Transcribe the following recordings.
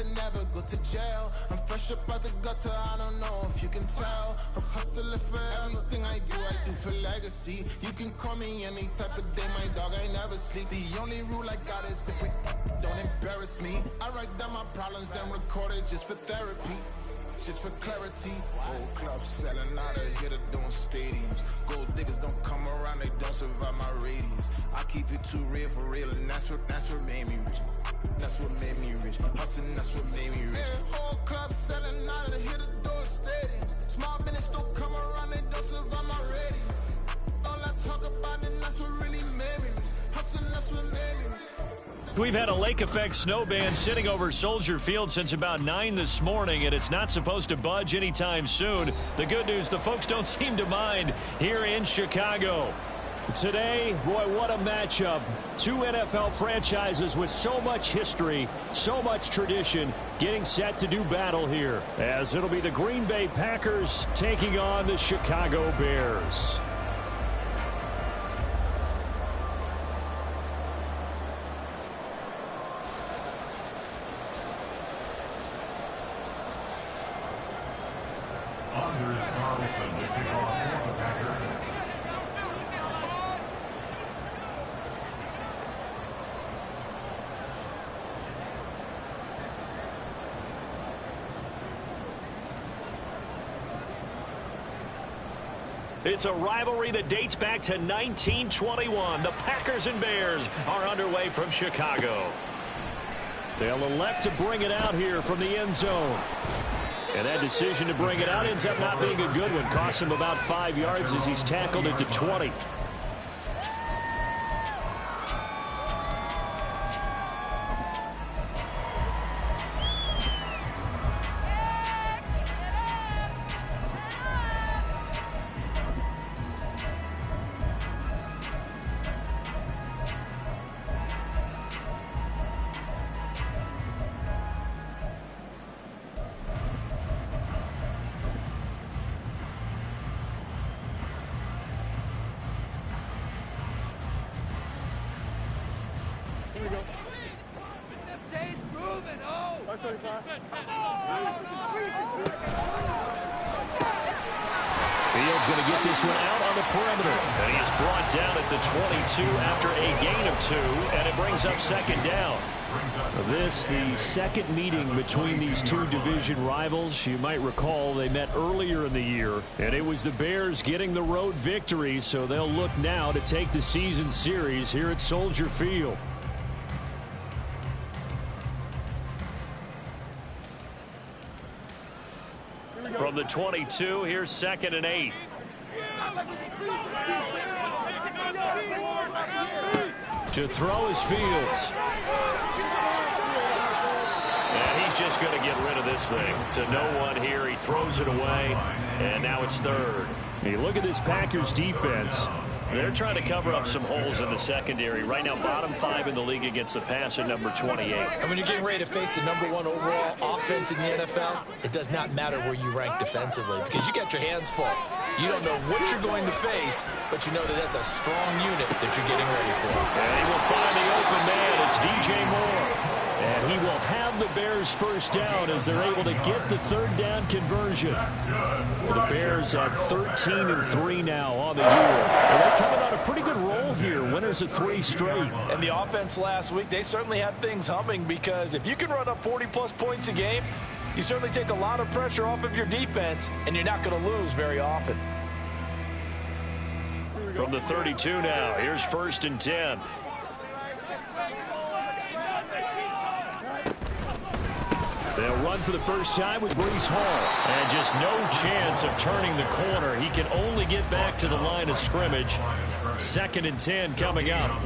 to never go to jail. I'm fresh up out the gutter, I don't know if you can tell. I'm hustling for everything I do for legacy. You can call me any type of day, my dog, I never sleep. The only rule I got is if we don't embarrass me. I write down my problems, then record it just for therapy. Just for clarity, whole club selling out of here, doing stadiums. Gold diggers don't come around, they don't survive my radius. I keep it too real for real, and that's what made me rich. That's what made me rich. Hustling, that's what made me rich. Yeah, whole club selling out of here, doing stadiums. Small business don't come around, they don't survive my radius. All I talk about, and that's what really made me rich. Hustling, that's what made me rich. We've had a lake effect snow band sitting over Soldier Field since about 9 this morning, and it's not supposed to budge anytime soon. The good news, the folks don't seem to mind here in Chicago. Today, boy, what a matchup. Two NFL franchises with so much history, so much tradition, getting set to do battle here, as it'll be the Green Bay Packers taking on the Chicago Bears. It's a rivalry that dates back to 1921. The Packers and Bears are underway from Chicago. They'll elect to bring it out here from the end zone. And that decision to bring it out ends up not being a good one. Cost him about 5 yards as he's tackled it to 20. Fields going to get this one out on the perimeter. And he is brought down at the 22 after a gain of 2, and it brings up second down. This, the second meeting between these two division rivals. You might recall they met earlier in the year, and it was the Bears getting the road victory, so they'll look now to take the season series here at Soldier Field. From the 22, here's 2nd and 8. To throw is Fields. And he's just going to get rid of this thing. To no one here. He throws it away, and now it's 3rd. Hey, look at this Packers defense. They're trying to cover up some holes in the secondary. Right now, bottom 5 in the league against the pass at number 28. And when you're getting ready to face the #1 overall offense in the NFL, it does not matter where you rank defensively because you got your hands full. You don't know what you're going to face, but you know that that's a strong unit that you're getting ready for. And he will find the open man. It's DJ Moore. And he will have the Bears first down as they're able to get the 3rd down conversion. The Bears have 13-3 now on the year. And they're coming on a pretty good roll here. Winners of 3 straight. And the offense last week, they certainly had things humming because if you can run up 40-plus points a game, you certainly take a lot of pressure off of your defense, and you're not going to lose very often. From the 32 now, here's 1st and 10. They'll run for the first time with Breece Hall. And just no chance of turning the corner. He can only get back to the line of scrimmage. 2nd and 10 coming up.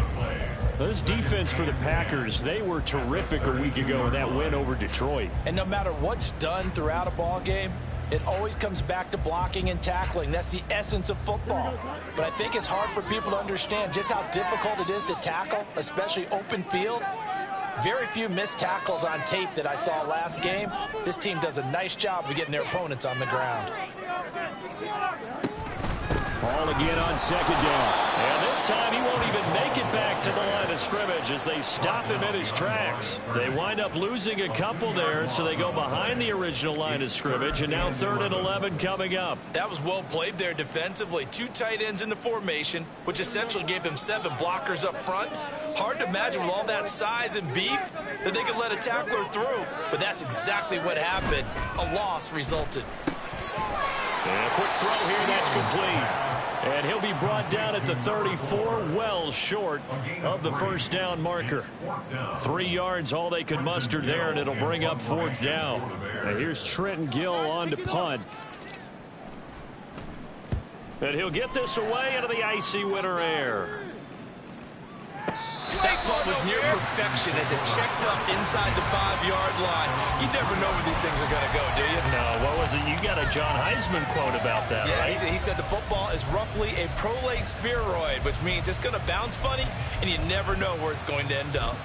This defense for the Packers, they were terrific a week ago in that win over Detroit. And no matter what's done throughout a ball game, it always comes back to blocking and tackling. That's the essence of football. But I think it's hard for people to understand just how difficult it is to tackle, especially open field. Very few missed tackles on tape that I saw last game. This team does a nice job of getting their opponents on the ground. Ball again on second down. And this time he won't even make it back to the line of scrimmage as they stop him in his tracks. They wind up losing a couple there, so they go behind the original line of scrimmage, and now 3rd and 11 coming up. That was well played there defensively. 2 tight ends in the formation, which essentially gave them 7 blockers up front. Hard to imagine with all that size and beef that they could let a tackler through, but that's exactly what happened. A loss resulted. And a quick throw here, that's complete. And he'll be brought down at the 34, well short of the first down marker. 3 yards, all they could muster there, and it'll bring up 4th down. And here's Trenton Gill on to punt. And he'll get this away into the icy winter air. That punt was near perfection as it checked up inside the 5-yard line. You never know where these things are going to go, do you? No, what was it? You got a John Heisman quote about that, yeah, right? He said the football is roughly a prolate spheroid, which means it's going to bounce funny, and you never know where it's going to end up.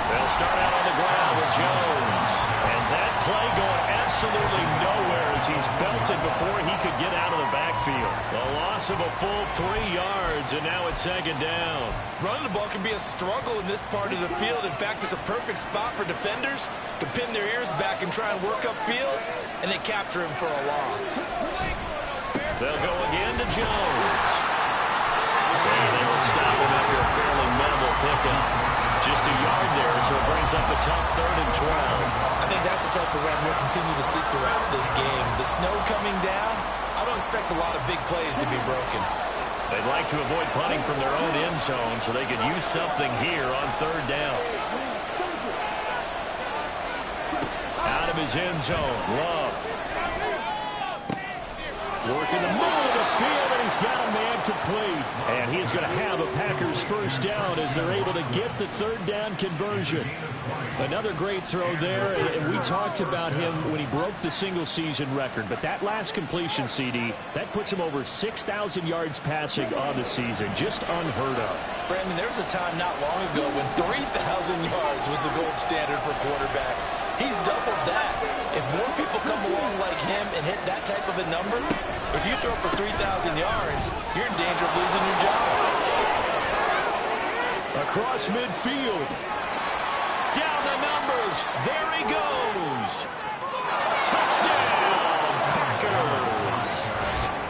They'll start out on the ground with Jones. And that play going absolutely nowhere as he's belted before he could get out of the backfield. The loss of a full 3 yards, and now it's 2nd down. Running the ball can be a struggle in this part of the field. In fact, it's a perfect spot for defenders to pin their ears back and try and work upfield, and they capture him for a loss. They'll go again to Jones. And they will stop him after a fairly minimal pickup. Just a yard there, so it brings up a tough 3rd and 12. I think that's the type of run we'll continue to see throughout this game. The snow coming down, I don't expect a lot of big plays to be broken. They'd like to avoid punting from their own end zone so they could use something here on 3rd down. Out of his end zone, Love. Working the middle of the field, and he's got a man complete. And he is going to have a Packers first down as they're able to get the 3rd down conversion. Another great throw there, and we talked about him when he broke the single-season record. But that last completion, CD, that puts him over 6,000 yards passing on the season. Just unheard of. Brandon, there was a time not long ago when 3,000 yards was the gold standard for quarterbacks. He's doubled that. If more people come along like him and hit that type of a number, if you throw for 3,000 yards, you're in danger of losing your job. Across midfield. Down the numbers. There he goes. Touchdown, Packers.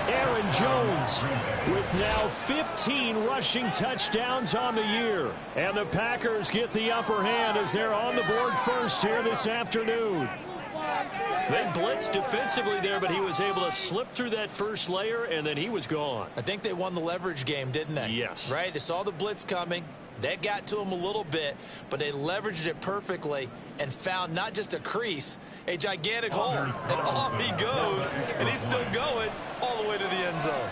Aaron Jones with now 15 rushing touchdowns on the year. And the Packers get the upper hand as they're on the board first here this afternoon. They blitzed defensively there, but he was able to slip through that first layer, and then he was gone. I think they won the leverage game, didn't they? Yes. Right? They saw the blitz coming. That got to him a little bit, but they leveraged it perfectly and found not just a crease, a gigantic hole. And off he goes, and he's still going all the way to the end zone.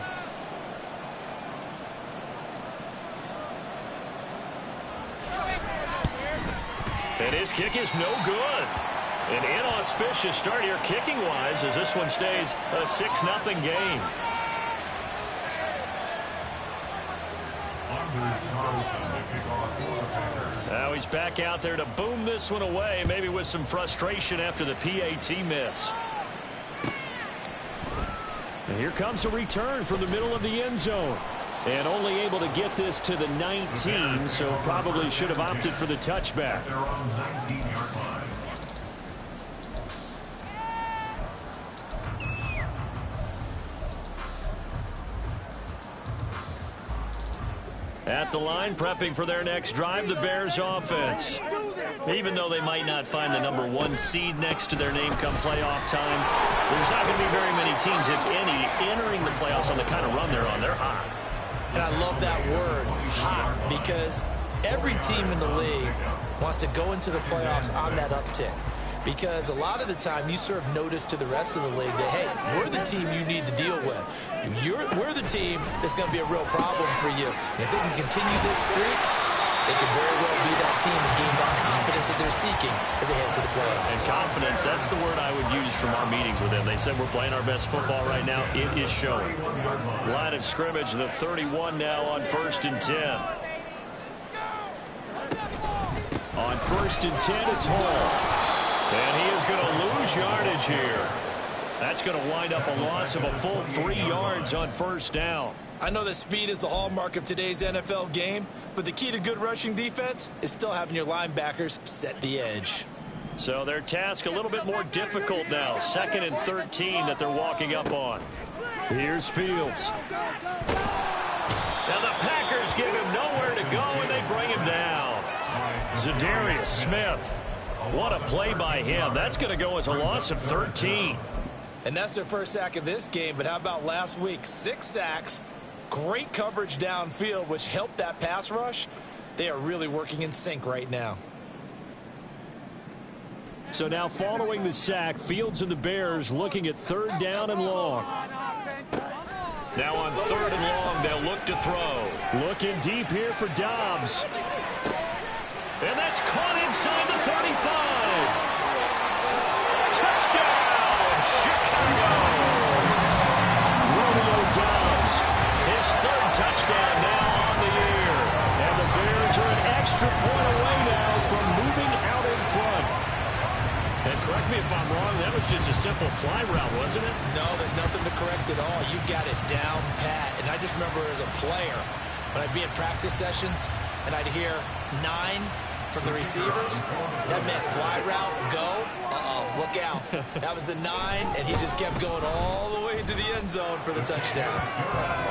And his kick is no good. An inauspicious start here kicking-wise as this one stays a 6-0 game. Now he's back out there to boom this one away, maybe with some frustration after the PAT miss. And here comes a return from the middle of the end zone. And only able to get this to the 19, so probably should have opted for the touchback. At the line, prepping for their next drive, the Bears offense. Even though they might not find the #1 seed next to their name come playoff time, there's not going to be very many teams, if any, entering the playoffs on the kind of run they're on. They're hot. And I love that word, hot, because every team in the league wants to go into the playoffs on that uptick. Because a lot of the time you serve notice to the rest of the league that, hey, we're the team you need to deal with. We're the team that's going to be a real problem for you. And if they can continue this streak, they could very well be that team and gain that confidence that they're seeking as they head to the playoffs. And confidence, that's the word I would use from our meetings with them. They said we're playing our best football right now. It is showing. Line of scrimmage, the 31 now on 1st and 10. On 1st and 10, it's Hall. And he is going to lose yardage here. That's going to wind up a loss of a full 3 yards on 1st down. I know that speed is the hallmark of today's NFL game, but the key to good rushing defense is still having your linebackers set the edge. So their task a little bit more difficult now. 2nd and 13 that they're walking up on. Here's Fields. Now the Packers give him nowhere to go, and they bring him down. Zadarius Smith. What a play by him. That's going to go as a loss of 13. And that's their first sack of this game, but how about last week? 6 sacks, great coverage downfield, which helped that pass rush. They are really working in sync right now. So now following the sack, Fields and the Bears looking at 3rd down and long. Now on 3rd and long, they'll look to throw. Looking deep here for Dobbs. And that's caught inside the 35. Touchdown, Chicago. Romeo Dobbs. His 3rd touchdown now on the year. And the Bears are an extra point away now from moving out in front. And correct me if I'm wrong, that was just a simple fly route, wasn't it? No, there's nothing to correct at all. You got it down pat. And I just remember as a player, when I'd be in practice sessions and I'd hear 9 from the receivers, that meant fly route, go, look out. That was the 9, and he just kept going all the way into the end zone for the touchdown.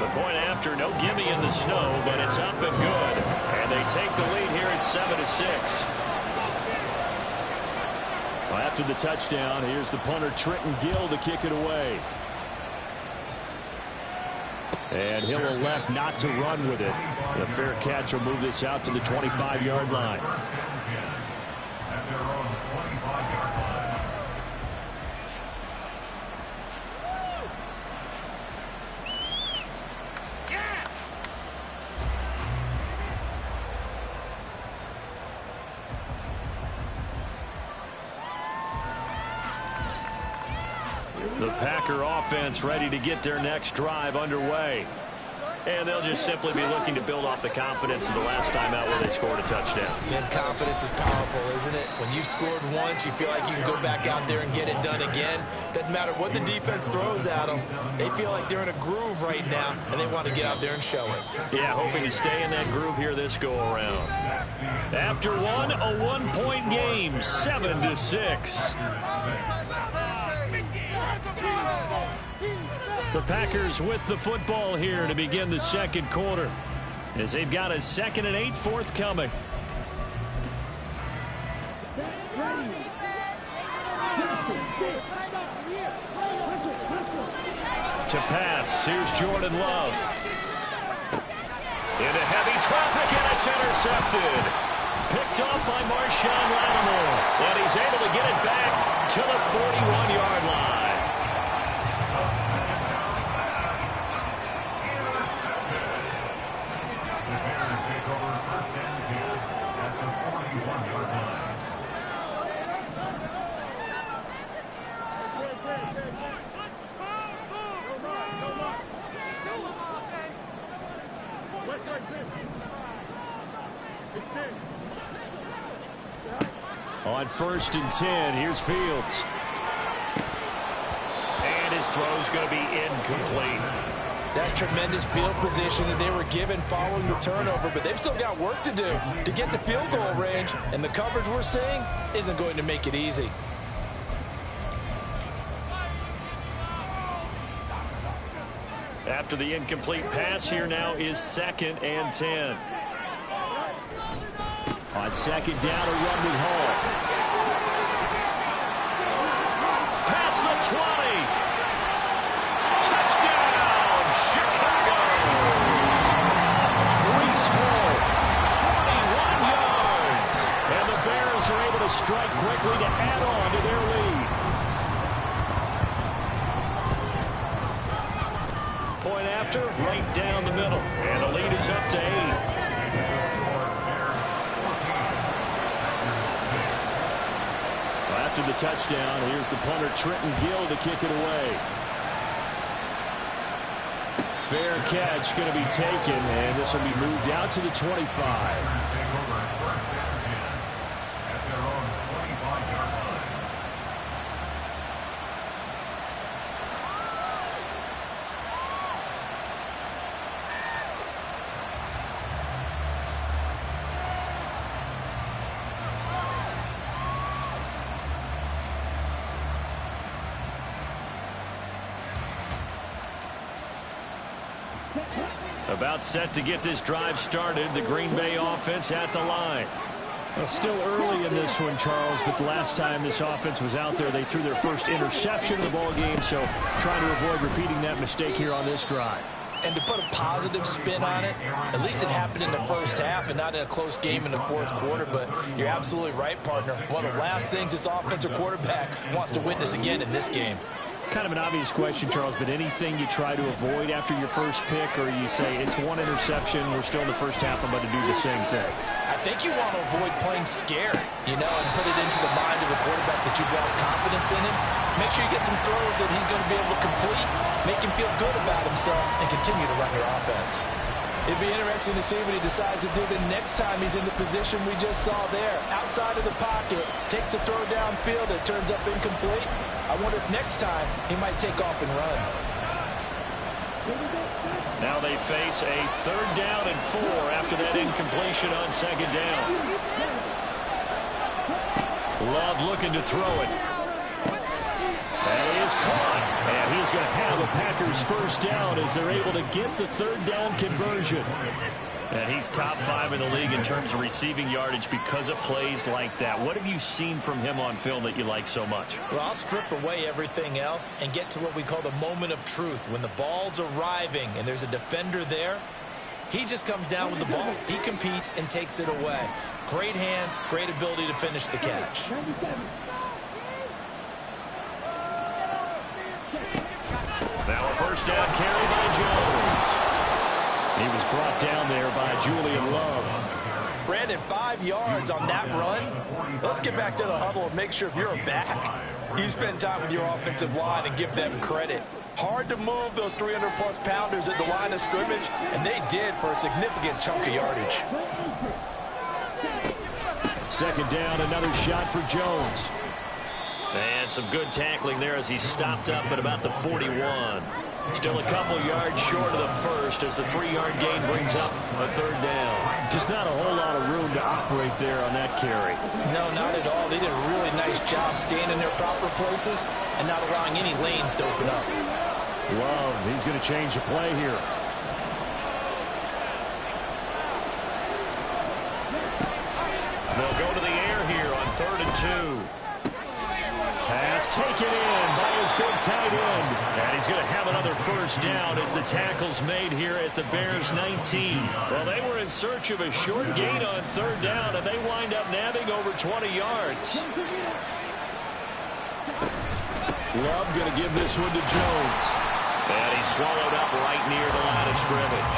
The point after, no gimme in the snow, but it's up and good. And they take the lead here at 7-6. Well, after the touchdown, here's the punter Trenton Gill to kick it away. And he'll elect not to run with it. The fair catch will move this out to the 25-yard line. The Packer offense ready to get their next drive underway. And they'll just simply be looking to build off the confidence of the last time out where they scored a touchdown. Man, confidence is powerful, isn't it? When you scored once, you feel like you can go back out there and get it done again. Doesn't matter what the defense throws at them. They feel like they're in a groove right now, and they want to get out there and show it. Yeah, hoping to stay in that groove here this go-around. After one, a one-point game, 7-6. The Packers with the football here to begin the 2nd quarter, as they've got a 2nd and 8 forthcoming. To pass, here's Jordan Love. Into heavy traffic, and it's intercepted. Picked up by Marshawn Lattimore, and he's able to get it back to the 41-yard line. On 1st and 10, here's Fields. And his throw's going to be incomplete. That's tremendous field position that they were given following the turnover, but they've still got work to do to get the field goal range, and the coverage we're seeing isn't going to make it easy. After the incomplete pass, here now is 2nd and 10. On 2nd down, a run with Hall. Past the 20. Touchdown, Chicago. 3 score. 41 yards. And the Bears are able to strike quickly to add on to their lead. Point after, right down the middle. And the lead is up to 8. after the touchdown. Here's the punter, Trenton Gill, to kick it away. Fair catch going to be taken, and this will be moved out to the 25. About set to get this drive started. The Green Bay offense at the line. Well, still early in this one, Charles, but the last time this offense was out there, they threw their first interception of the ball game, so trying to avoid repeating that mistake here on this drive. And to put a positive spin on it, at least it happened in the first half and not in a close game in the fourth quarter, but you're absolutely right, partner. One of the last things this offensive quarterback wants to witness again in this game. Kind of an obvious question, Charles, but anything you try to avoid after your first pick, or you say it's one interception, we're still in the first half, I'm about to do the same thing? I think you want to avoid playing scared, and put it into the mind of the quarterback that you've lost confidence in him. Make sure you get some throws that he's going to be able to complete, make him feel good about himself, and continue to run your offense. It'd be interesting to see what he decides to do the next time he's in the position we just saw there. Outside of the pocket, takes a throw downfield, it turns up incomplete. I wonder if next time he might take off and run. Now they face a 3rd down and 4 after that incompletion on 2nd down. Love looking to throw it. And it is caught. And he's going to have a Packers first down as they're able to get the 3rd down conversion. And he's top 5 in the league in terms of receiving yardage because of plays like that. What have you seen from him on film that you like so much? Well, I'll strip away everything else and get to what we call the moment of truth. When the ball's arriving and there's a defender there, he just comes down with the ball. He competes and takes it away. Great hands, great ability to finish the catch. Now a first down carry by Jones. He was brought down there by Julian Love. Brandon, 5 yards on that run. Let's get back to the huddle and make sure if you're a back, you spend time with your offensive line and give them credit. Hard to move those 300-plus pounders at the line of scrimmage, and they did for a significant chunk of yardage. 2nd down, another shot for Jones. And some good tackling there as he stopped up at about the 41. Still a couple yards short of the first as the 3-yard gain brings up a 3rd down. Just not a whole lot of room to operate there on that carry. No, not at all. They did a really nice job staying in their proper places and not allowing any lanes to open up. Love, he's going to change the play here. They'll go to the air here on 3rd and 2. Pass taken in by his big tight end. And he's going to have another first down as the tackle's made here at the Bears 19. Well, they were in search of a short gain on 3rd down, and they wind up nabbing over 20 yards. Love going to give this one to Jones. And he's swallowed up right near the line of scrimmage.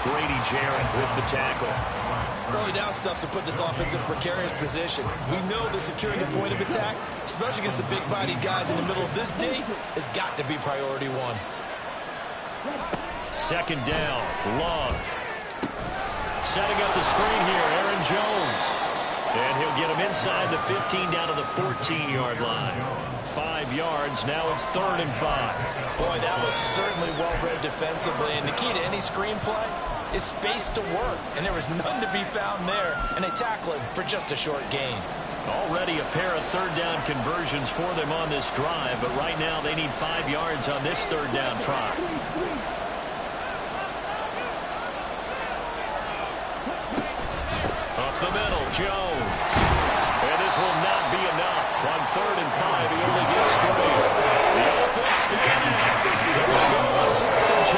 Grady Jarrett with the tackle. Early down stuff to put this offense in a precarious position. We know that securing the point of attack, especially against the big-bodied guys in the middle of this D, has got to be priority 1. 2nd down, Love. Setting up the screen here, Aaron Jones. And he'll get him inside the 15 down to the 14-yard line. 5 yards, now it's 3rd and 5. Boy, that was certainly well-read defensively. And the key to any screenplay is space to work. And there was none to be found there. And they tackle it for just a short gain. Already a pair of 3rd down conversions for them on this drive. But right now they need 5 yards on this 3rd down try. Up the middle, Jones. And this will not be enough. On 3rd and 5, he only gets 3. The offense staying out. They're going to go on 4th and 2.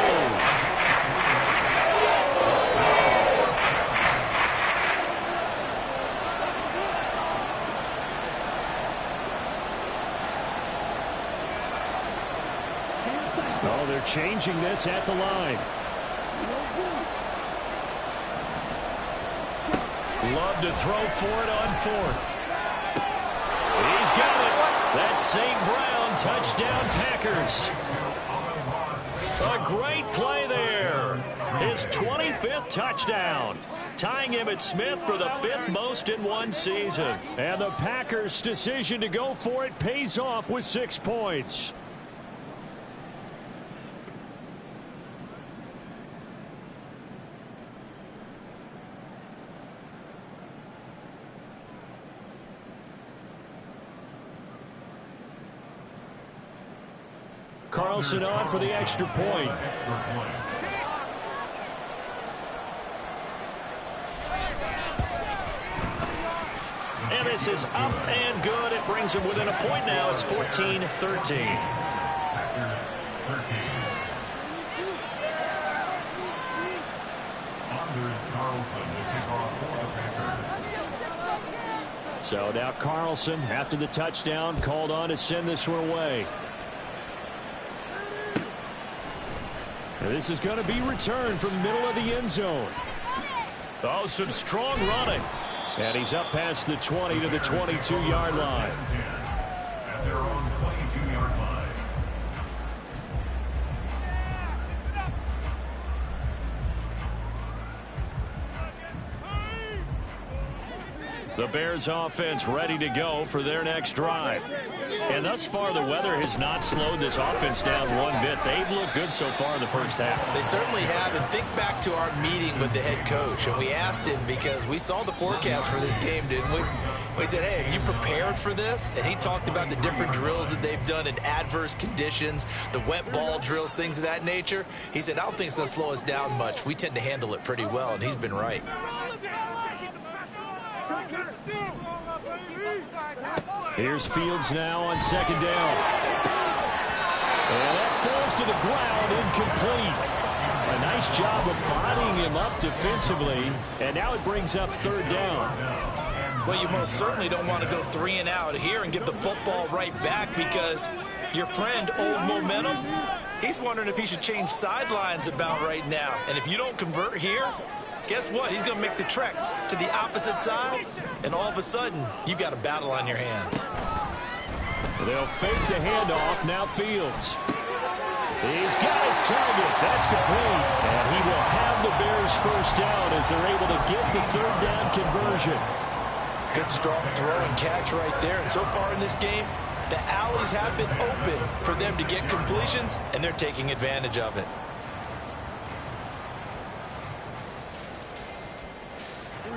Oh, they're changing this at the line. Love to throw for it on 4th. He's touchdown Packers. A great play there. His 25th touchdown, tying Emmitt Smith for the 5th most in one season. And the Packers' decision to go for it pays off with 6 points. Carlson on for the extra point. And this is up and good. It brings them within a point now. It's 14-13. So now Carlson, after the touchdown, called on to send this one away. And this is going to be returned from the middle of the end zone. Oh, some strong running. And he's up past the 20 to the 22-yard line. At their own 22-yard line. The Bears offense ready to go for their next drive. And thus far, the weather has not slowed this offense down one bit. They've looked good so far in the first half. They certainly have. And think back to our meeting with the head coach. And we asked him because we saw the forecast for this game, didn't we? We said, hey, have you prepared for this? And he talked about the different drills that they've done in adverse conditions, the wet ball drills, things of that nature. He said, I don't think it's going to slow us down much. We tend to handle it pretty well, and he's been right. Here's Fields now on second down. And that falls to the ground, incomplete. A nice job of bodying him up defensively. And now it brings up third down. Well, you most certainly don't want to go 3 and out here and give the football right back because your friend, Old Momentum, he's wondering if he should change sidelines about right now. And if you don't convert here, guess what? He's going to make the trek to the opposite side, and all of a sudden, you've got a battle on your hands. They'll fake the handoff. Now Fields. He's got his target. That's complete. And he will have the Bears first down as they're able to get the third down conversion. Good strong throw and catch right there. And so far in this game, the alleys have been open for them to get completions, and they're taking advantage of it.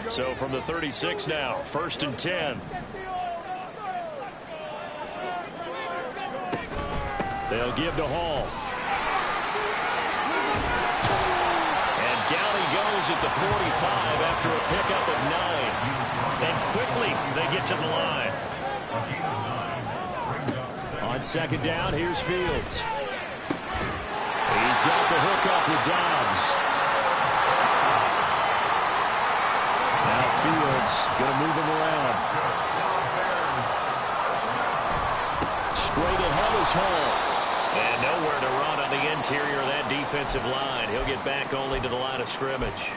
So from the 36 now, 1st and 10. They'll give to Hall. And down he goes at the 45 after a pickup of 9. And quickly they get to the line. On second down, here's Fields. He's got the hook up with Dobbs. Now Fields going to move him around. Straight ahead is Hall. And nowhere to run on the interior of that defensive line. He'll get back only to the line of scrimmage.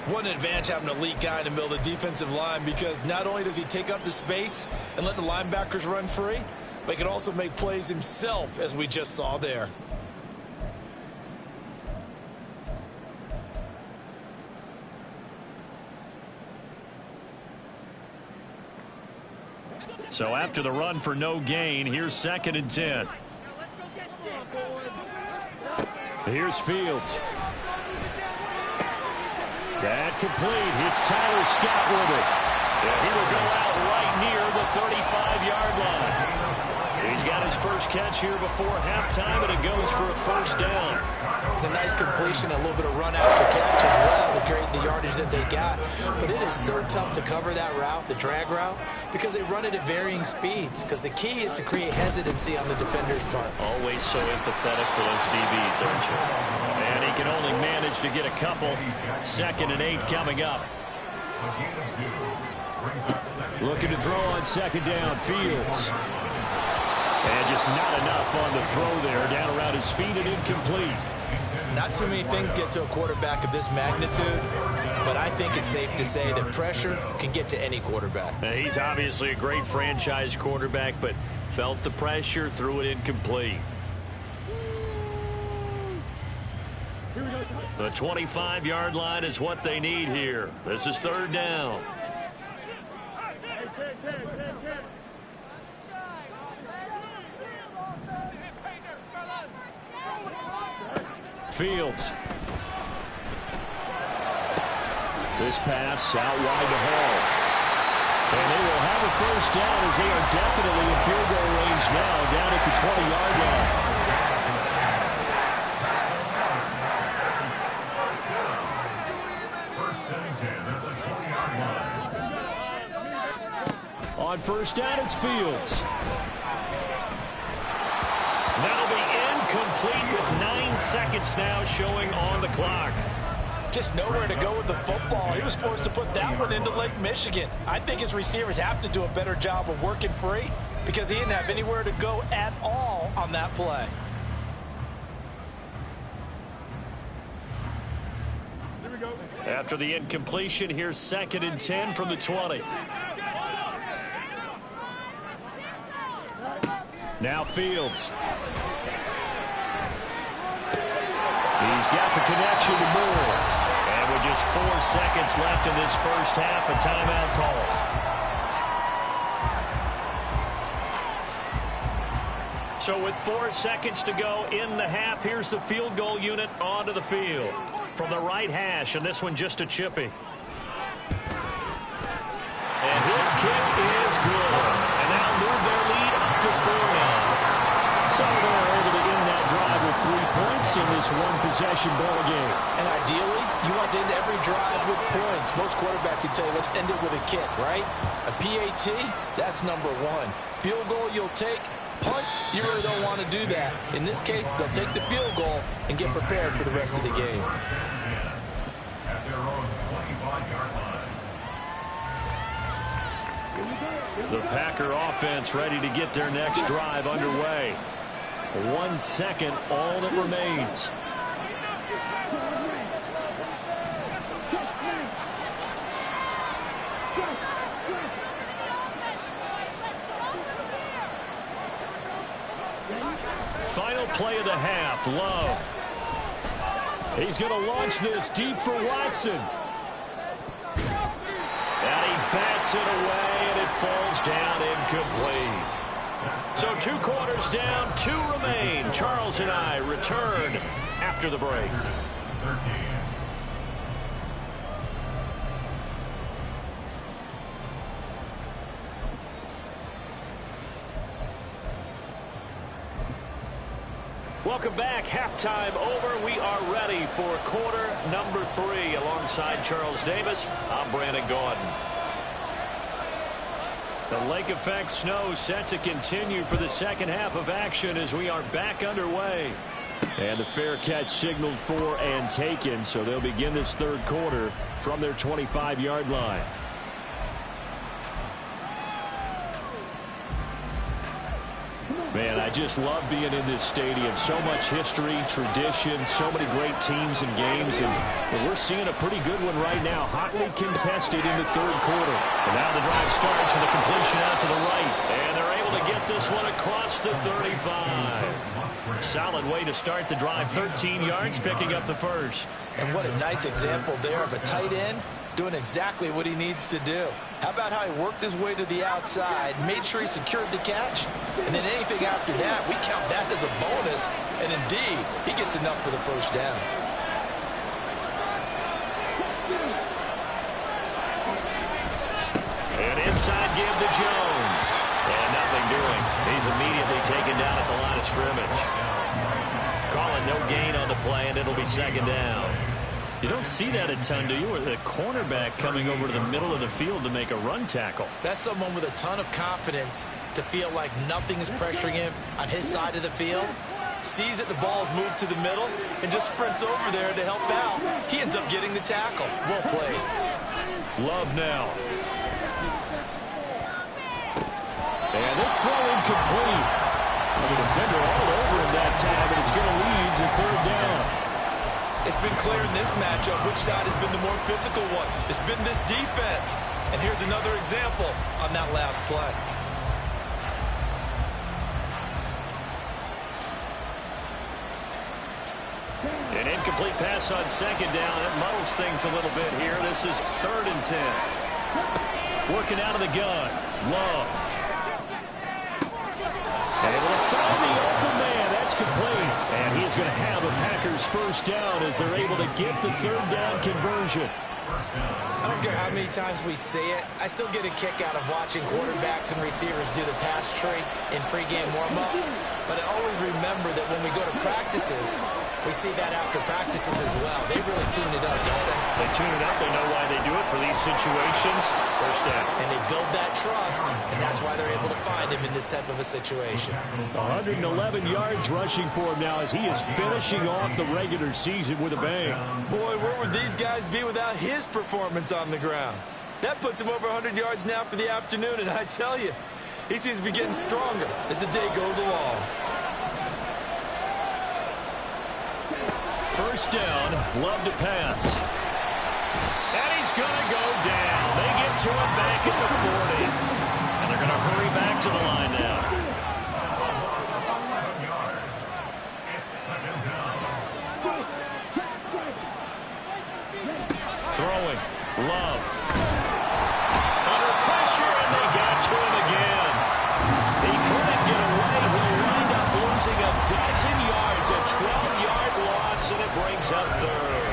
What an advantage having an elite guy in the middle of the defensive line, because not only does he take up the space and let the linebackers run free, but he can also make plays himself, as we just saw there. So after the run for no gain, here's 2nd and 10. Here's Fields. That complete. It's Tyler Scott with it. Yeah, he will go out right near the 35-yard line. He's got his first catch here before halftime, and it goes for a first down. It's a nice completion, a little bit of run after catch as well to create the yardage that they got. But it is so tough to cover that route, the drag route, because they run it at varying speeds. Because the key is to create hesitancy on the defender's part. Always so empathetic for those DBs, aren't you? And he can only manage to get a couple. 2nd and 8 coming up. Looking to throw on second down, Fields. And just not enough on the throw there. Down around his feet and incomplete. Not too many things get to a quarterback of this magnitude, but I think it's safe to say that pressure can get to any quarterback. He's obviously a great franchise quarterback, but felt the pressure, threw it incomplete. The 25-yard line is what they need here. This is third down. Fields. This pass out wide to Hall. And they will have a first down as they are definitely in field goal range now, down at the 20-yard line. On first down, it's Fields. That'll be incomplete with 9 seconds now showing on the clock. Just nowhere to go with the football. He was forced to put that one into Lake Michigan. I think his receivers have to do a better job of working free because he didn't have anywhere to go at all on that play. After the incompletion, here's 2nd and 10 from the 20. Now Fields. He's got the connection to Moore. And with just 4 seconds left in this first half, a timeout call. So with 4 seconds to go in the half, here's the field goal unit onto the field. From the right hash, and this one just a chippy. And his kick is good. And that'll move their lead up to 4 now. So they're able to end that drive with 3 points in this one-possession ball game. And ideally, you want to end every drive with points. Most quarterbacks would tell you, let's end it with a kick, right? A PAT, that's number 1. Field goal you'll take. Punts, you really don't want to do that. In this case, they'll take the field goal and get prepared for the rest of the game. At their own 25-yard line. The Packer offense ready to get their next drive underway. 1 second, all that remains. Final play of the half, Love. He's going to launch this deep for Watson. And he bats it away, and it falls down incomplete. So 2 quarters down, 2 remain. Charles and I return after the break. 13. Welcome back. Halftime over. We are ready for quarter number 3. Alongside Charles Davis, I'm Brandon Gaudin. The lake effect snow set to continue for the second half of action as we are back underway. And the fair catch signaled for and taken, so they'll begin this third quarter from their 25-yard line. Man, I just love being in this stadium. So much history, tradition, so many great teams and games. And we're seeing a pretty good one right now. Hotly contested in the third quarter. And now the drive starts with a completion out to the right. And they're able to get this one across the 35. Solid way to start the drive. 13 yards, picking up the first. And what a nice example there of a tight end doing exactly what he needs to do. How about how he worked his way to the outside, made sure he secured the catch, and then anything after that, we count that as a bonus, and indeed, he gets enough for the first down. And inside give to Jones. And nothing doing. He's immediately taken down at the line of scrimmage. Calling no gain on the play, and it'll be second down. You don't see that a ton, do you? Or the cornerback coming over to the middle of the field to make a run tackle. That's someone with a ton of confidence to feel like nothing is pressuring him on his side of the field. Sees that the ball's moved to the middle and just sprints over there to help out. He ends up getting the tackle. Well played. Love now. And this throw incomplete. The defender all over him that time, and it's going to lead to third down. It's been clear in this matchup which side has been the more physical one. It's been this defense. And here's another example on that last play. An incomplete pass on second down. It muddles things a little bit here. This is 3rd and 10. Working out of the gun. Love. Able to find the open man. That's complete. And he's going to have a Packers first down as they're able to get the third down conversion. I don't care how many times we see it. I still get a kick out of watching quarterbacks and receivers do the pass tree in pregame warm-up. But I always remember that when we go to practices, we see that after practices as well. They really tune it up, don't they? They tune it up. They know why they do it for these situations. First down. And they build that trust, and that's why they're able to find him in this type of a situation. 111 yards rushing for him now as he is finishing off the regular season with a bang. Boy, where would these guys be without his performance on the ground? That puts him over 100 yards now for the afternoon, and I tell you, he seems to be getting stronger as the day goes along. First down, Love to pass. And he's going to go down. They get to him back at the 40. And they're going to hurry back to the line now. Throwing. Love. Under pressure, and they got to him again. He couldn't get away. He'll wind up losing a dozen yards, a 12-yard loss, and it brings up third.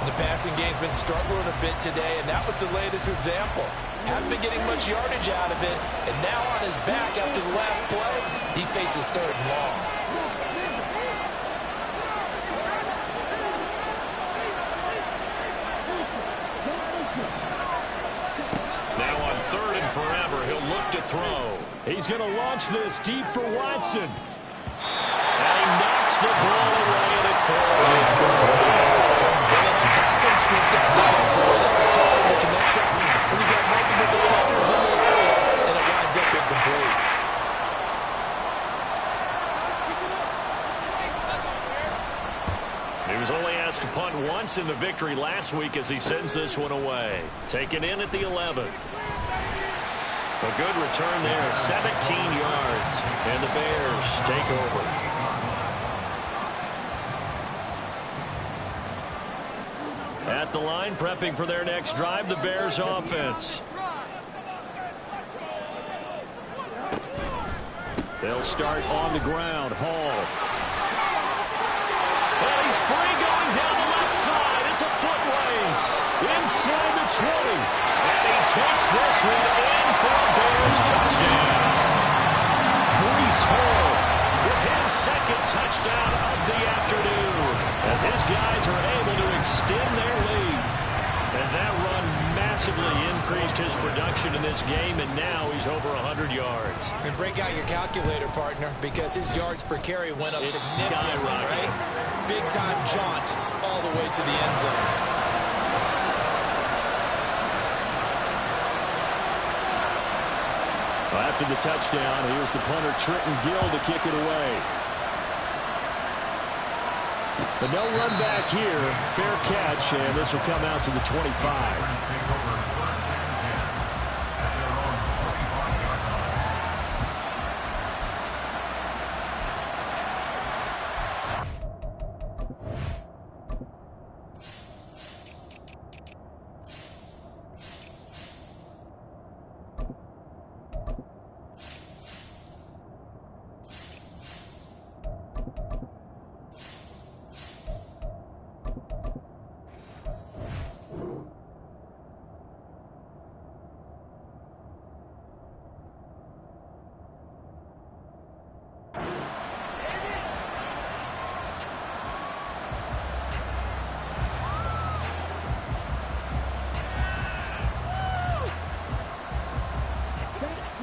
The passing game's been struggling a bit today, and that was the latest example. Haven't been getting much yardage out of it, and now on his back after the last play, he faces 3rd and long. Now on 3rd and forever, he'll look to throw. He's going to launch this deep for Watson. And he knocks the ball away, and it falls incomplete. Sneaked out defensively. That's a tough one to connect on when you got multiple defenders in the area, and it winds up incomplete. He was only asked to punt once in the victory last week as he sends this one away. Taken in at the 11. A good return there, 17 yards, and the Bears take over. At the line, prepping for their next drive, the Bears offense. They'll start on the ground. Hall. And he's free going down the left side. It's a foot race. Inside the 20. And he takes this one in for a Bears touchdown. Breece Hall with his 2nd touchdown of the afternoon, as his guys are able to extend their lead. And that run massively increased his production in this game, and now he's over 100 yards. And break out your calculator, partner, because his yards per carry went up significantly, right? Big-time jaunt all the way to the end zone. After the touchdown, here's the punter, Trenton Gill, to kick it away. But no run back here. Fair catch, and this will come out to the 25.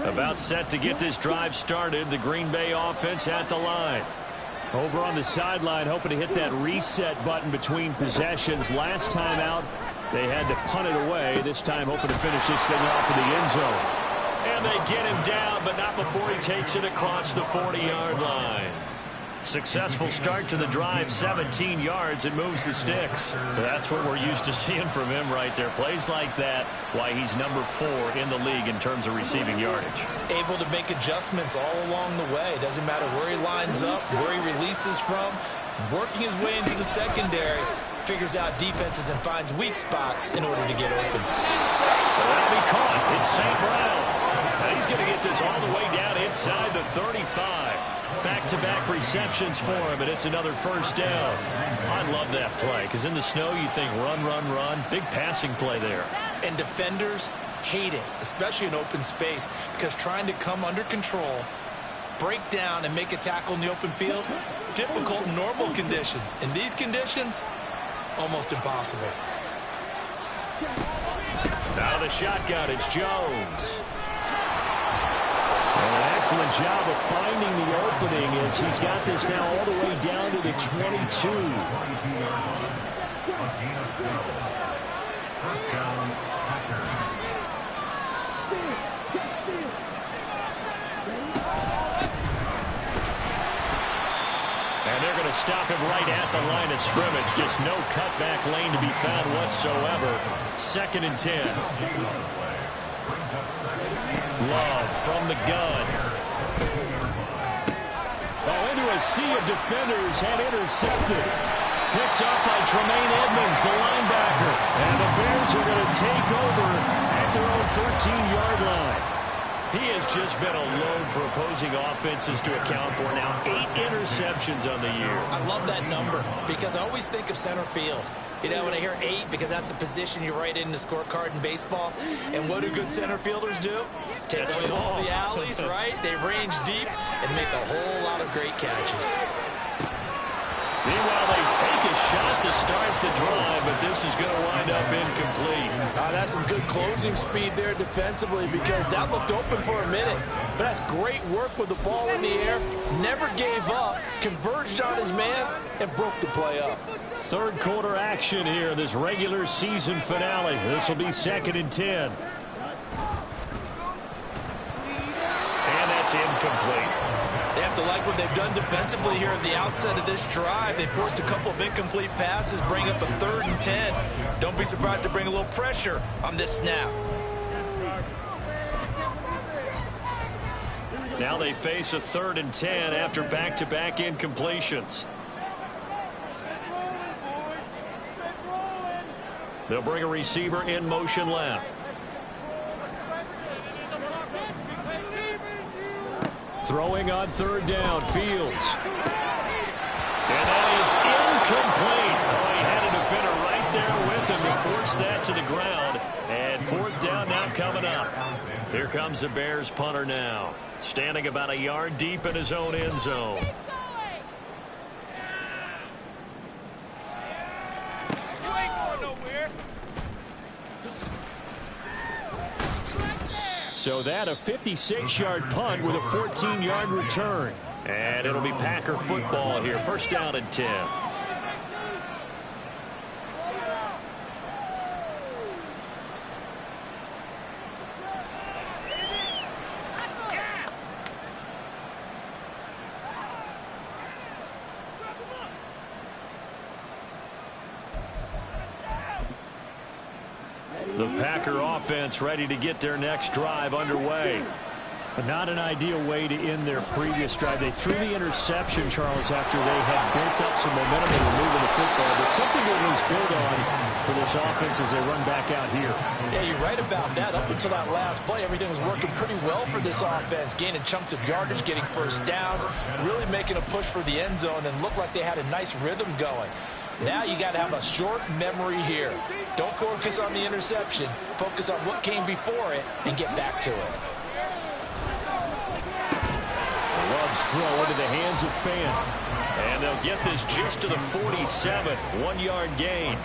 About set to get this drive started. The Green Bay offense at the line. Over on the sideline, hoping to hit that reset button between possessions. Last time out, they had to punt it away. This time hoping to finish this thing off in the end zone. And they get him down, but not before he takes it across the 40-yard line. Successful start to the drive, 17 yards, and moves the sticks. That's what we're used to seeing from him right there. Plays like that, why he's number 4 in the league in terms of receiving yardage. Able to make adjustments all along the way. Doesn't matter where he lines up, where he releases from. Working his way into the secondary, figures out defenses and finds weak spots in order to get open. That'll be caught. It's St. Brown. Now he's going to get this all the way down inside the 35. Back-to-back receptions for him, and it's another first down. I love that play, because in the snow you think run, run, run. Big passing play there. And defenders hate it, especially in open space, because trying to come under control, break down, and make a tackle in the open field, difficult in normal conditions. In these conditions, almost impossible. Out of the shotgun, it's Jones. An excellent job of finding the opening as he's got this now all the way down to the 22. First down, Packers. And they're going to stop him right at the line of scrimmage. Just no cutback lane to be found whatsoever. 2nd and 10. Love from the gun. Oh, into a sea of defenders and intercepted. Picked up by Tremaine Edmonds, the linebacker. And the Bears are going to take over at their own 13-yard line. He has just been a load for opposing offenses to account for. Now 8 interceptions on the year. I love that number because I always think of center field. You know, when I hear 8, because that's the position you write in the scorecard in baseball. And what do good center fielders do? Take away all the alleys, right? They range deep and make a whole lot of great catches. Meanwhile, they take a shot to start the drive, but this is going to wind up incomplete. That's some good closing speed there defensively because that looked open for a minute. But that's great work with the ball in the air. Never gave up, converged on his man, and broke the play up. Third quarter action here, this regular season finale. This will be 2nd and 10. And that's incomplete. They have to like what they've done defensively here at the outset of this drive. They forced a couple of incomplete passes, bring up a 3rd and 10. Don't be surprised to bring a little pressure on this snap. Now they face a 3rd and 10 after back-to-back incompletions. They'll bring a receiver in motion left. Throwing on 3rd down, Fields. And that is incomplete. Oh, he had a defender right there with him to force that to the ground. And 4th down now coming up. Here comes the Bears punter now. Standing about a yard deep in his own end zone. So that a 56-yard punt with a 14-yard return. And it'll be Packer football here. 1st down and 10. The Packer offense ready to get their next drive underway. But not an ideal way to end their previous drive. They threw the interception, Charles, after they had built up some momentum in moving the football. But something to at least build on for this offense as they run back out here. Yeah, you're right about that. Up until that last play, everything was working pretty well for this offense. Gaining chunks of yardage, getting first downs, really making a push for the end zone, and looked like they had a nice rhythm going. Now you got to have a short memory here. Don't focus on the interception. Focus on what came before it and get back to it. Love's throw into the hands of Fant. And they'll get this just to the 47. 1-yard gain.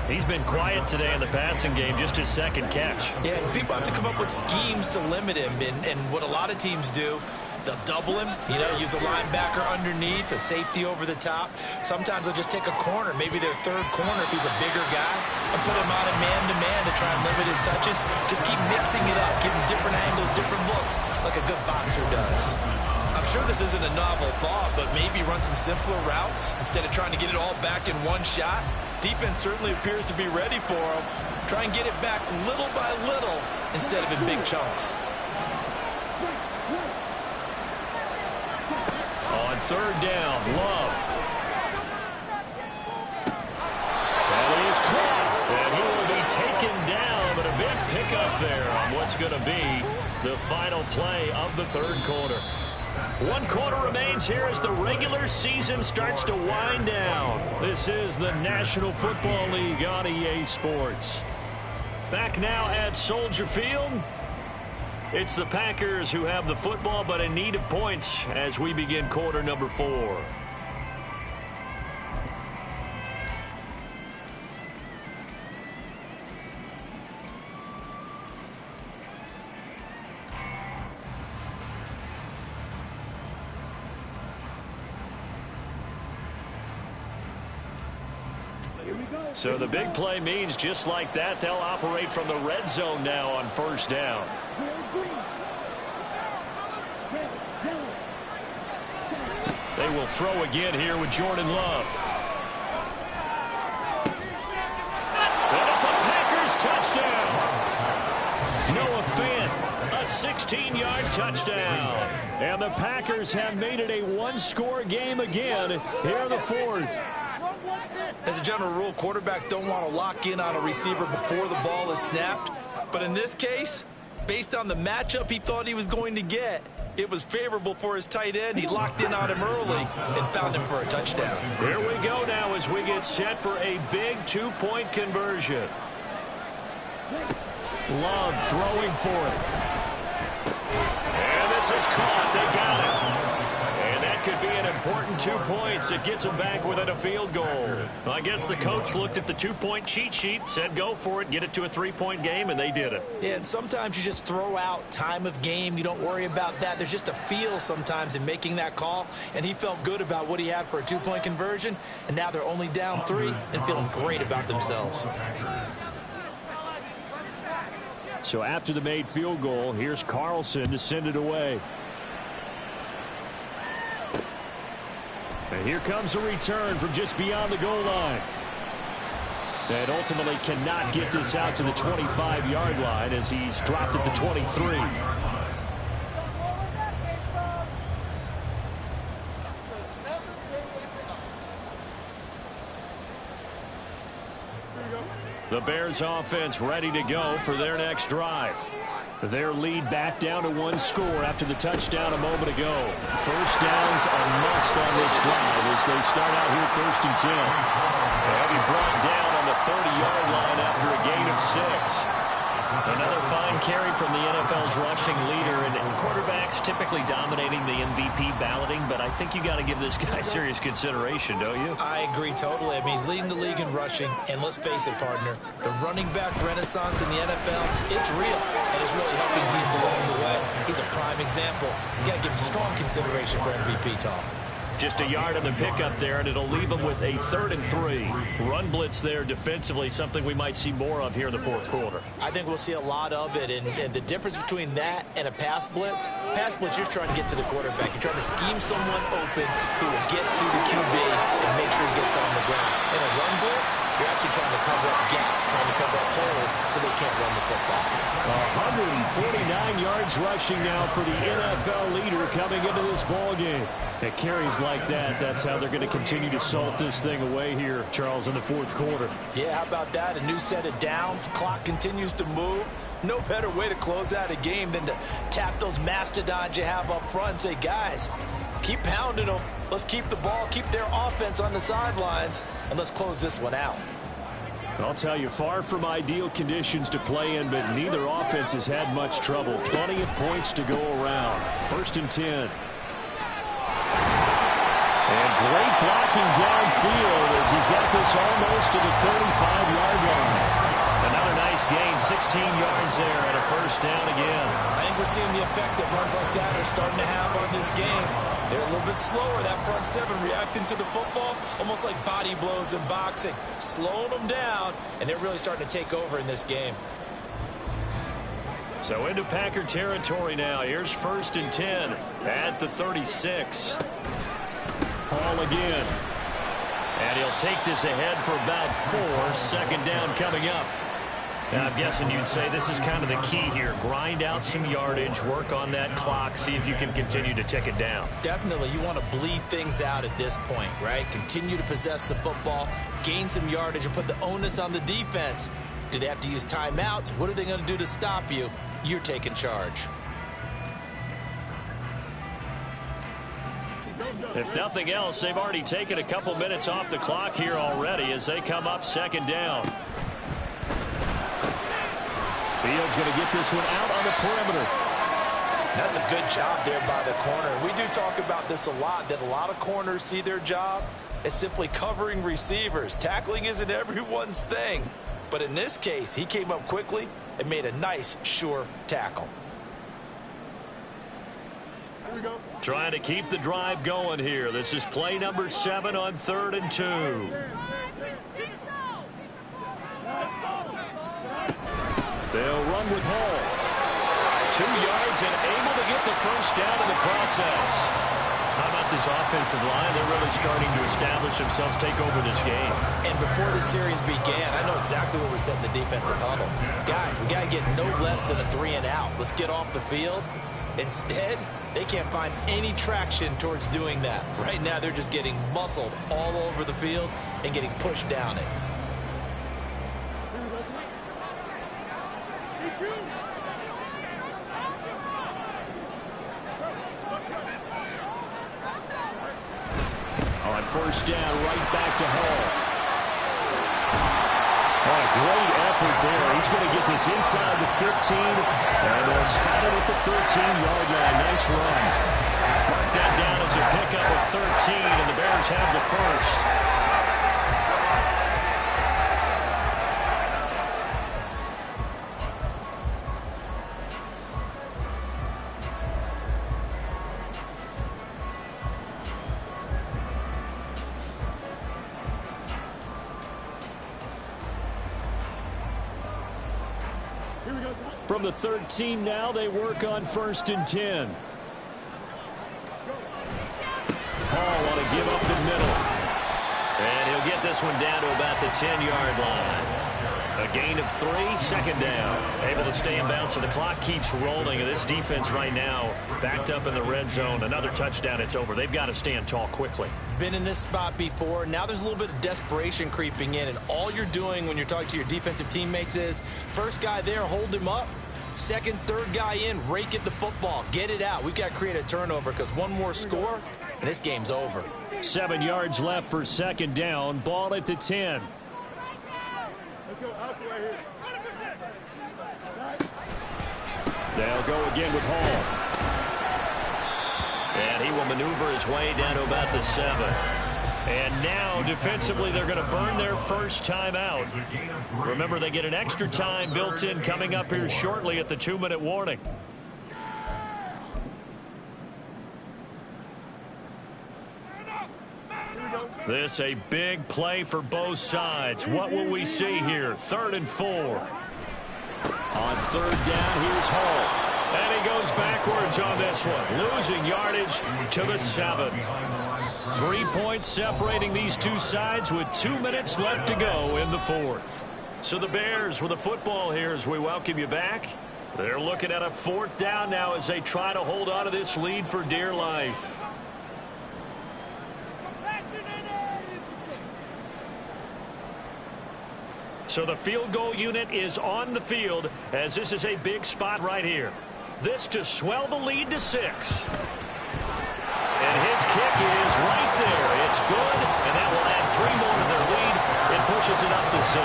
He's been quiet today in the passing game, just his 2nd catch. Yeah, people have to come up with schemes to limit him. And what a lot of teams do, They'll double him, use a linebacker underneath, a safety over the top. Sometimes they'll just take a corner, maybe their third corner if he's a bigger guy, and put him on a man-to-man to try and limit his touches. Just keep mixing it up, give him different angles, different looks, like a good boxer does. I'm sure this isn't a novel thought, but maybe run some simpler routes instead of trying to get it all back in one shot. Defense certainly appears to be ready for him. Try and get it back little by little instead of in big chunks. On third down, Love. That is caught, and he will be taken down, but a big pickup there on what's going to be the final play of the third quarter. 1 quarter remains here as the regular season starts to wind down. This is the National Football League on EA Sports. Back now at Soldier Field. It's the Packers who have the football, but in need of points as we begin quarter number 4. So the big play means just like that, they'll operate from the red zone now on first down. They will throw again here with Jordan Love. And it's a Packers touchdown. Noah Fant, a 16-yard touchdown. And the Packers have made it a one-score game again here in the fourth. As a general rule, quarterbacks don't want to lock in on a receiver before the ball is snapped. But in this case, based on the matchup he thought he was going to get, it was favorable for his tight end. He locked in on him early and found him for a touchdown. Here we go now as we get set for a big 2-point conversion. Love throwing for it. And this is caught. They got it. And that could be an important 2 points. It gets them back within a field goal. I guess the coach looked at the 2-point cheat sheet, said go for it, get it to a 3-point game, and they did it. Yeah, and sometimes you just throw out time of game. You don't worry about that. There's just a feel sometimes in making that call, and he felt good about what he had for a 2-point conversion, and now they're only down 3 and feeling great about themselves. So after the made field goal, here's Carlson to send it away. And here comes a return from just beyond the goal line. And ultimately cannot get this out to the 25-yard line as he's dropped at the 23. The Bears offense ready to go for their next drive. Their lead back down to 1 score after the touchdown a moment ago. First down's a must on this drive as they start out here 1st and 10. They'll be brought down on the 30-yard line after a gain of 6. Another fine carry from the NFL's rushing leader, and quarterbacks typically dominating the MVP balloting, but I think you got to give this guy serious consideration, don't you? I agree totally. I mean, he's leading the league in rushing, and let's face it, partner, the running back renaissance in the NFL, it's real, and it's really helping teams along the way. He's a prime example. You got to give him strong consideration for MVP talk. Just a yard on the pickup there, and it'll leave them with a 3rd and 3. Run blitz there defensively, something we might see more of here in the 4th quarter. I think we'll see a lot of it, and the difference between that and a pass blitz, you're trying to get to the quarterback. You're trying to scheme someone open who will get to the QB and make sure he gets on the ground. In a run blitz, you're actually trying to cover up gaps, trying to cover up holes so they can't run the football. 149 yards rushing now for the NFL leader coming into this ball game. It carries like that. That's how they're going to continue to salt this thing away here, Charles, in the 4th quarter. Yeah, how about that? A new set of downs. Clock continues to move. No better way to close out a game than to tap those mastodons you have up front and say, guys, keep pounding them. Let's keep the ball, keep their offense on the sidelines, and let's close this one out. I'll tell you, far from ideal conditions to play in, but neither offense has had much trouble. Plenty of points to go around. 1st and 10. And great blocking downfield as he's got this almost to the 35-yard line. Another nice Nice gain, 16 yards there and a first down again. I think we're seeing the effect that runs like that are starting to have on this game. They're a little bit slower, that front seven, reacting to the football, almost like body blows in boxing, slowing them down, and they're really starting to take over in this game. So into Packer territory now. Here's 1st and 10 at the 36. Hall again. And he'll take this ahead for about 4. Second down coming up. Now, I'm guessing you'd say this is kind of the key here. Grind out some yardage, work on that clock, see if you can continue to tick it down. Definitely, you want to bleed things out at this point, right? Continue to possess the football, gain some yardage, and put the onus on the defense. Do they have to use timeouts? What are they going to do to stop you? You're taking charge. If nothing else, they've already taken a couple minutes off the clock here already as they come up second down. Fields going to get this one out on the perimeter. That's a good job there by the corner. We do talk about this a lot, that a lot of corners see their job as simply covering receivers. Tackling isn't everyone's thing. But in this case, he came up quickly and made a nice, sure tackle. Trying to keep the drive going here. This is play number 7 on 3rd and 2. They'll run with Hall. 2 yards and able to get the first down in the process. How about this offensive line? They're really starting to establish themselves, take over this game. And before the series began, I know exactly what we said in the defensive huddle. Guys, we got to get no less than a 3 and out. Let's get off the field. Instead, they can't find any traction towards doing that. Right now, they're just getting muscled all over the field and getting pushed down it. On first down, right back to Hall. Oh, great effort there. He's going to get this inside the 15, and they'll spot it at the 13-yard line. Nice run. Mark that down as a pickup of 13, and the Bears have the first. From the 13 now, they work on 1st and 10. Hall want to give up the middle. And he'll get this one down to about the 10-yard line. A gain of 3, second down. Able to stay in bounds, so the clock keeps rolling. And this defense right now backed up in the red zone. Another touchdown, it's over. They've got to stand tall quickly. Been in this spot before. Now there's a little bit of desperation creeping in. And all you're doing when you're talking to your defensive teammates is, first guy there, hold him up. Second, third guy in, rake at the football. Get it out. We've got to create a turnover because one more score, and this game's over. 7 yards left for second down. Ball at the 10. They'll go again with Hall. And he will maneuver his way down to about the 7. And now, defensively, they're going to burn their first time out. Remember, they get an extra time built in coming up here shortly at the 2-minute warning. This a big play for both sides. What will we see here? 3rd and 4. On 3rd down, here's Hall. And he goes backwards on this one, losing yardage to the 7. 3 points separating these two sides with 2 minutes left to go in the 4th. So the Bears with the football here as we welcome you back. They're looking at a 4th down now as they try to hold on to this lead for dear life. So the field goal unit is on the field as this is a big spot right here. This to swell the lead to 6. And his kick is right there. It's good, and that will add 3 more to their lead. It pushes it up to 6.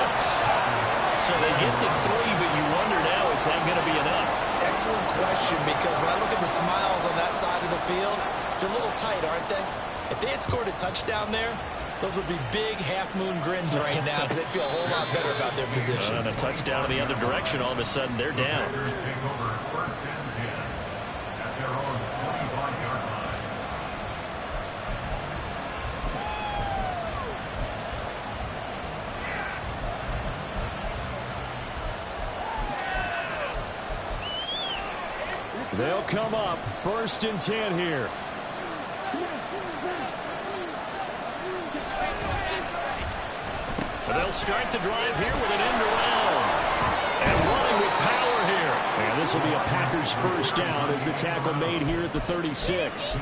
So they get to 3, but you wonder now, is that going to be enough? Excellent question, because when I look at the smiles on that side of the field, they're a little tight, aren't they? If they had scored a touchdown there, Those would be big half-moon grins right now because they'd feel a whole lot better about their position. And a touchdown in the other direction, all of a sudden they're down. Take over first and 10 at their own 25-yard line. They'll come up first and 10 here. They'll start the drive here with an end around. And running with power here. And this will be a Packers first down as the tackle made here at the 36.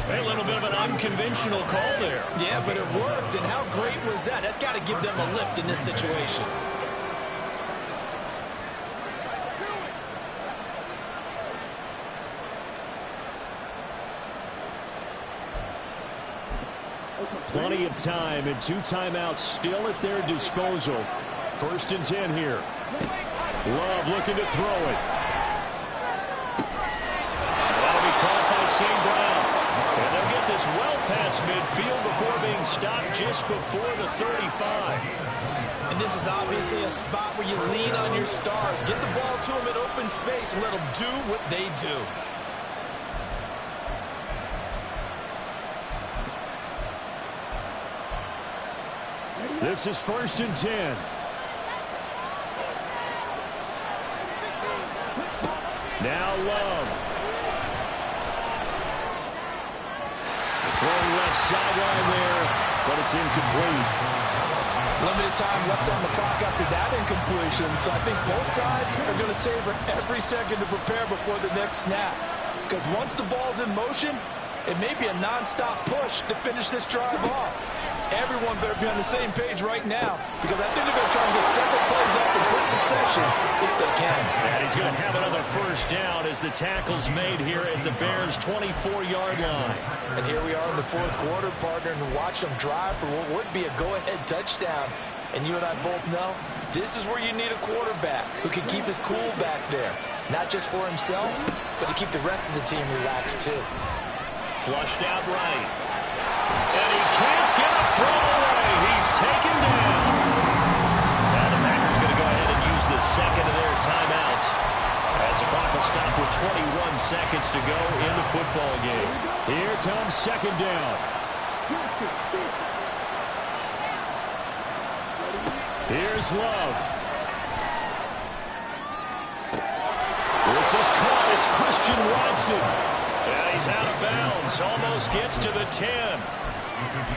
A little bit of an unconventional call there. Yeah, but it worked, and how great was that? That's got to give them a lift in this situation. Plenty of time and 2 timeouts still at their disposal. First and 10 here. Love looking to throw it. That'll be caught by St. Brown. And they'll get this well past midfield before being stopped just before the 35. And this is obviously a spot where you lean on your stars. Get the ball to them in open space and let them do what they do. This is first and 10. Now Love. Throwing left sideline there, but it's incomplete. Limited time left on the clock after that incompletion, so I think both sides are going to savor every second to prepare before the next snap. Because once the ball's in motion, it may be a non-stop push to finish this drive off. Everyone better be on the same page right now because I think they're going to try and get several plays up in quick succession if they can. And he's going to have another first down as the tackle's made here at the Bears' 24-yard line. And here we are in the fourth quarter, partner, and watch them drive for what would be a go-ahead touchdown. And you and I both know this is where you need a quarterback who can keep his cool back there. Not just for himself, but to keep the rest of the team relaxed too. Flushed out right. And he can't get a throw away. He's taken down. Now the Packers going to go ahead and use the second of their timeouts as the clock will stop with 21 seconds to go in the football game. Here comes second down. Here's Love. This is caught. It's Christian Watson. Yeah, he's out of bounds. Almost gets to the 10.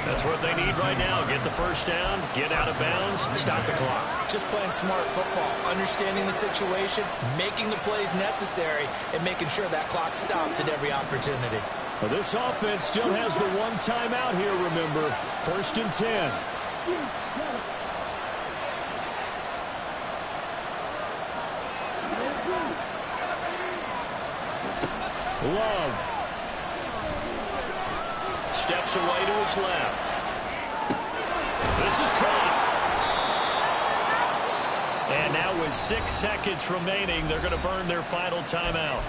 That's what they need right now. Get the first down, get out of bounds, stop the clock. Just playing smart football, understanding the situation, making the plays necessary, and making sure that clock stops at every opportunity. Well, this offense still has the 1 timeout here, remember. First and 10. Love. Steps away to his left. This is caught. And now with 6 seconds remaining, they're going to burn their final timeout.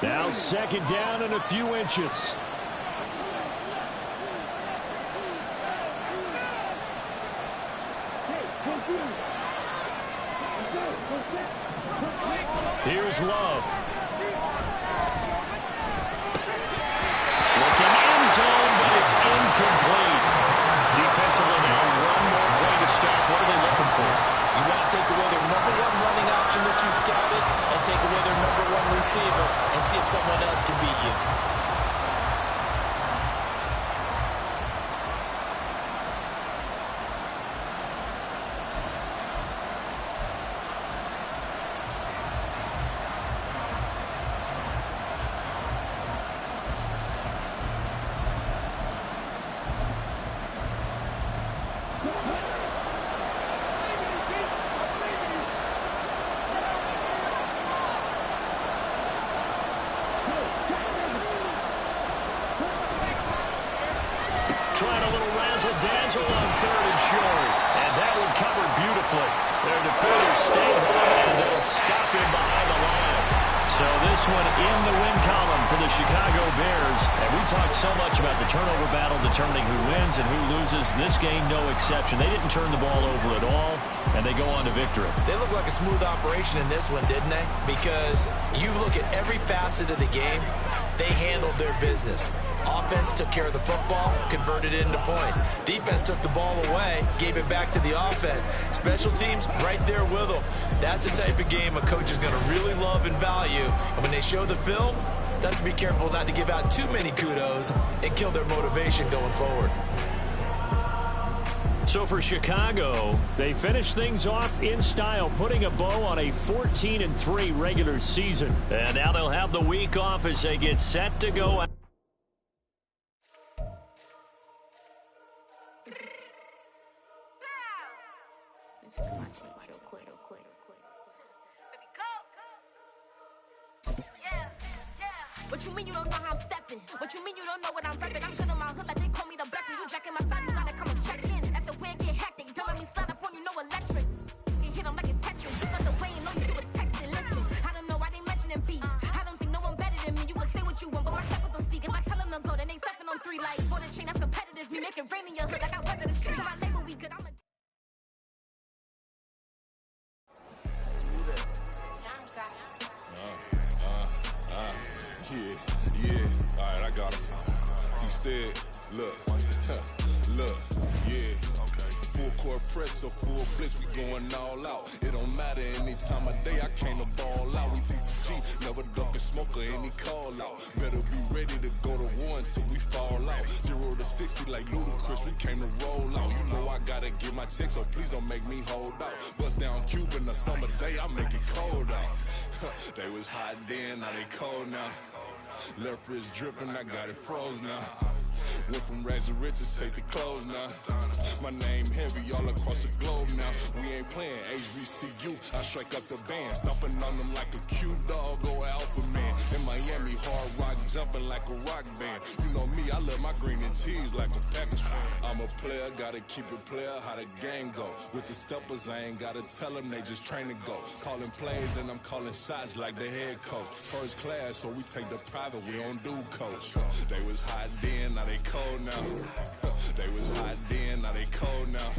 Now second down and a few inches. Here's Love. Looking end zone, but it's incomplete. Defensively now, 1 more play to stop. What are they looking for? You want to take away their number 1 running option that you scouted and take away their number 1 receiver and see if someone else can beat you. trying a little razzle-dazzle on 3rd and short. And that one covered beautifully. Their defenders stayed home, and they'll stop him behind the line. So this one in the win column for the Chicago Bears. And we talked so much about the turnover battle determining who wins and who loses. This game, no exception. They didn't turn the ball over at all, and they go on to victory. They look like a smooth operation in this one, didn't they? Because you look at every facet of the game, they handled their business. Offense took care of the football, converted it into points. Defense took the ball away, gave it back to the offense. Special teams right there with them. That's the type of game a coach is going to really love and value. And when they show the film, that's to be careful not to give out too many kudos and kill their motivation going forward. So for Chicago, they finish things off in style, putting a bow on a 14-3 regular season. And now they'll have the week off as they get set to go. What you mean you don't know how I'm stepping? What you mean you don't know what I'm repping? I'm good in my hood like they call me the blessing. You jacking my side, you gotta come and check in. After where get hectic, don't let me slide up on you, no electric. You hit them like it's Tetris. Just like the way you know you do a texting. Listen, I don't know why they mentioning beef. I don't think no one better than me. You can say what you want, but my steppers don't speak. If I tell them to go, then they stepping on 3 like for the chain. That's competitive. Me make it rain in your hood like I weather the street. So my label we good. I'm a Yeah, alright, I got him. T-Stead, look, yeah. Full court press, so full blitz, we going all out. It don't matter any time of day, I came to ball out. We TCG, never duck a smoker, any call out. Better be ready to go to war until we fall out. 0 to 60 like Ludacris, we came to roll out. You know I gotta get my check, so please don't make me hold out. Bust down Cuban a summer day, I make it cold out. They was hot then, now they cold now. Left wrist dripping, I got it froze now. Went from rags to riches, take the clothes now. My name heavy all across the globe now. We ain't playing HBCU, I strike up the band. Stomping on them like a Q-dog or alpha man. In Miami, hard rock jumping like a rock band. You know me, I love my green and cheese like a Packers fan. I'm a player, gotta keep it player, how the game go. With the steppers, I ain't gotta tell them, they just train to go. Calling plays and I'm calling shots like the head coach. First class, so we take the private, we don't do coach. They was hot then, now they cold now. They was hot then, now they cold now.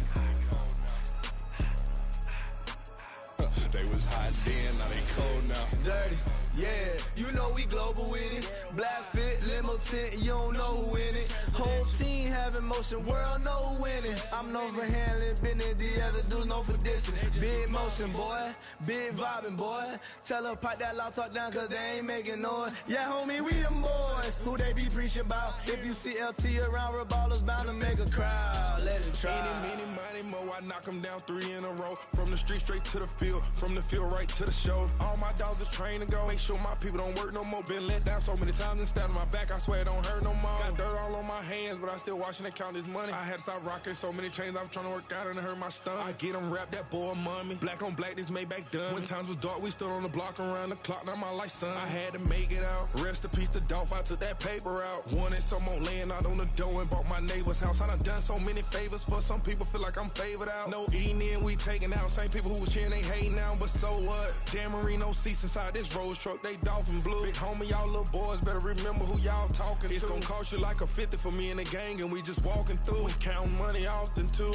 They was hot then, now they cold now. Dirty, yeah, you know we global with it. Black fit, limo tint, you don't know who in it. Whole team having motion, world know who winning. I'm known for handling business, the other dudes known for dissing. Big motion, boy, big vibing, boy. Tell her pipe that loud talk down, cause they ain't making noise. Yeah, homie, we them boys, who they be preaching about. If you see LT around, Reballers bound to make a crowd. Let it try. Many, mighty mo, I knock them down 3 in a row. From the street straight to the field, from the field right to the show. All my dogs are trained to go. Make sure my people don't work no more. Been let down so many times and stabbed on my back, I swear it don't hurt no more. Got dirt all on my hands, but I still watching and count this money. I had to stop rocking so many chains, I was trying to work out and it hurt my stomach. I get them rap, that boy mommy. Black on black, this Maybach done. When times was dark, we stood on the block around the clock, now my life son. I had to make it out. Rest in peace to Dolph, I took that paper out. Wanted some more laying out on the dough and bought my neighbor's house. I done so many favors for some people, feel like I'm favored out. No eating in, we taking out. Same people who was cheering, they hating now, but so what? Dan Marino seats inside this Rolls truck, they dolphin blue. Big homie, y'all little boys better remember who y'all talking to. It's gonna cost you like a 50 for me and the gang, and we just walking through. We counting money often too.